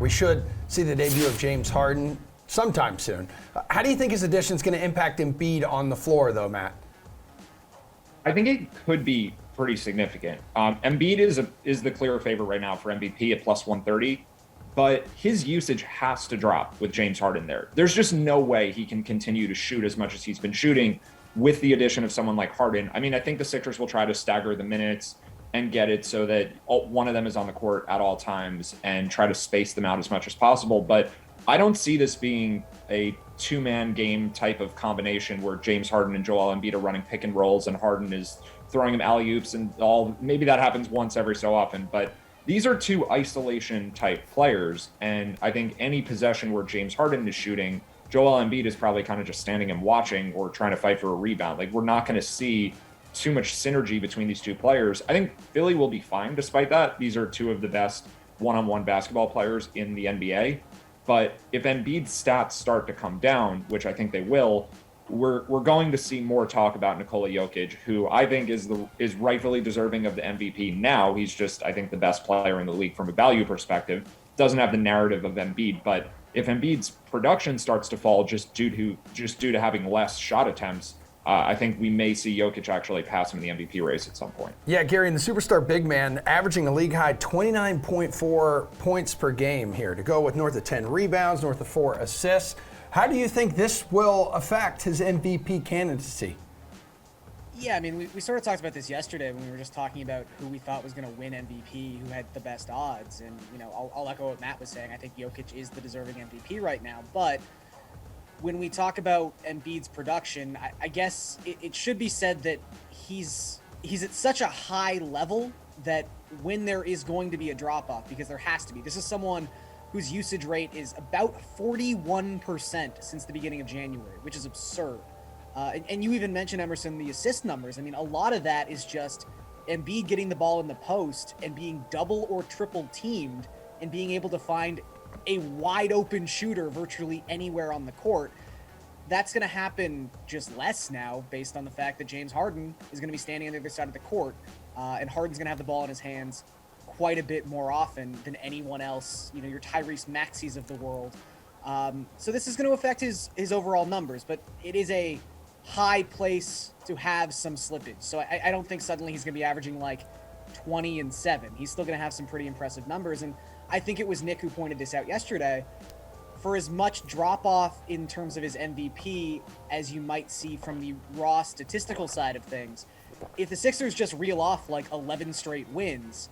We should see the debut of James Harden sometime soon. How do you think his addition is going to impact Embiid on the floor, though, Matt? I think it could be pretty significant. Embiid is the clear favorite right now for MVP at plus 130, but his usage has to drop with James Harden there. There's just no way he can continue to shoot as much as he's been shooting with the addition of someone like Harden. I mean, I think the Sixers will try to stagger the minutes and get it so that one of them is on the court at all times and try to space them out as much as possible. But I don't see this being a two-man game type of combination where James Harden and Joel Embiid are running pick and rolls and Harden is throwing him alley-oops and all. Maybe that happens once every so often, but these are two isolation type players. And I think any possession where James Harden is shooting, Joel Embiid is probably kind of just standing and watching or trying to fight for a rebound. Like, we're not going to see too much synergy between these two players. I think Philly will be fine despite that. These are two of the best one-on-one basketball players in the NBA. But if Embiid's stats start to come down, which I think they will, we're going to see more talk about Nikola Jokic, who I think is rightfully deserving of the MVP now. He's just, I think, the best player in the league from a value perspective. Doesn't have the narrative of Embiid, but if Embiid's production starts to fall just due to having less shot attempts, I think we may see Jokic actually pass him in the MVP race at some point. Yeah, Gary, and the superstar big man averaging a league-high 29.4 points per game here to go with north of 10 rebounds, north of 4 assists. How do you think this will affect his MVP candidacy? Yeah, I mean, we sort of talked about this yesterday when we were just talking about who we thought was going to win MVP, who had the best odds. And, you know, I'll echo what Matt was saying. I think Jokic is the deserving MVP right now. But when we talk about Embiid's production, I guess it should be said that he's at such a high level that when there is going to be a drop-off, because there has to be, this is someone whose usage rate is about 41% since the beginning of January, which is absurd. And you even mentioned, Emerson, the assist numbers. I mean, a lot of that is just Embiid getting the ball in the post and being double or triple teamed and being able to find a wide open shooter virtually anywhere on the court. That's going to happen just less now based on the fact that James Harden is going to be standing on the other side of the court, and Harden's going to have the ball in his hands quite a bit more often than anyone else, you know, your Tyrese Maxeys of the world. So this is going to affect his overall numbers, but it is a high place to have some slippage. So I don't think suddenly he's going to be averaging like 20 and 7. He's still going to have some pretty impressive numbers. And I think it was Nick who pointed this out yesterday. For as much drop-off in terms of his MVP as you might see from the raw statistical side of things, if the Sixers just reel off like 11 straight wins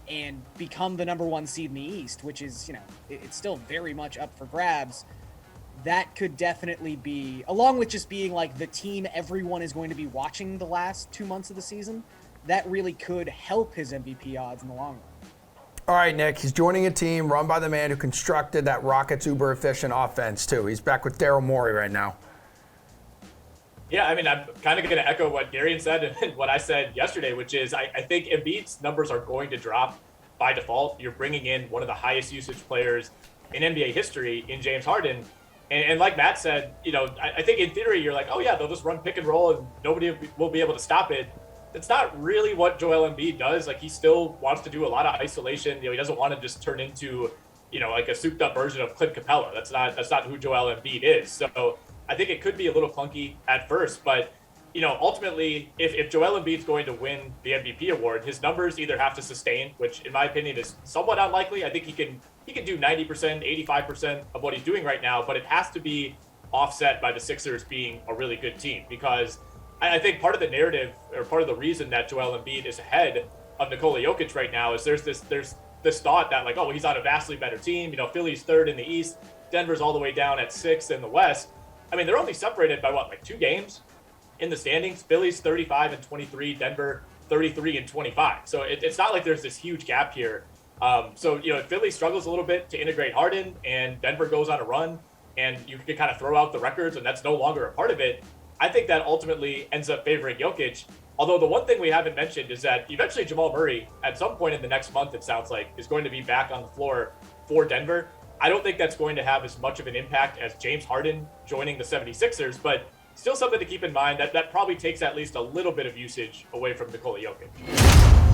and become the number 1 seed in the East, which is, you know, it's still very much up for grabs, that could definitely be, along with just being like the team everyone is going to be watching the last 2 months of the season, that really could help his MVP odds in the long run. All right, Nick, he's joining a team run by the man who constructed that Rockets uber-efficient offense, too. He's back with Daryl Morey right now. Yeah, I mean, I'm kind of going to echo what Garion said and what I said yesterday, which is I think Embiid's numbers are going to drop by default. You're bringing in one of the highest usage players in NBA history in James Harden. And like Matt said, you know, I think in theory, you're like, oh, yeah, they'll just run pick and roll and nobody will be able to stop it. That's not really what Joel Embiid does. Like, he still wants to do a lot of isolation. You know, he doesn't want to just turn into, you know, like a souped up version of Clint Capella. That's not who Joel Embiid is. So I think it could be a little clunky at first, but, you know, ultimately, if Joel Embiid's going to win the MVP award, his numbers either have to sustain, which in my opinion is somewhat unlikely. I think he can do 90%, 85% of what he's doing right now, but it has to be offset by the Sixers being a really good team, because I think part of the narrative, or part of the reason that Joel Embiid is ahead of Nikola Jokic right now is there's this thought that, like, oh, well, he's on a vastly better team. You know, Philly's 3rd in the East, Denver's all the way down at 6th in the West. I mean, they're only separated by what, like 2 games in the standings? Philly's 35 and 23, Denver 33 and 25. So it's not like there's this huge gap here. So, you know, if Philly struggles a little bit to integrate Harden and Denver goes on a run and you can kind of throw out the records and that's no longer a part of it, I think that ultimately ends up favoring Jokic. Although the one thing we haven't mentioned is that eventually Jamal Murray, at some point in the next month, it sounds like, is going to be back on the floor for Denver. I don't think that's going to have as much of an impact as James Harden joining the 76ers, but still something to keep in mind that probably takes at least a little bit of usage away from Nikola Jokic.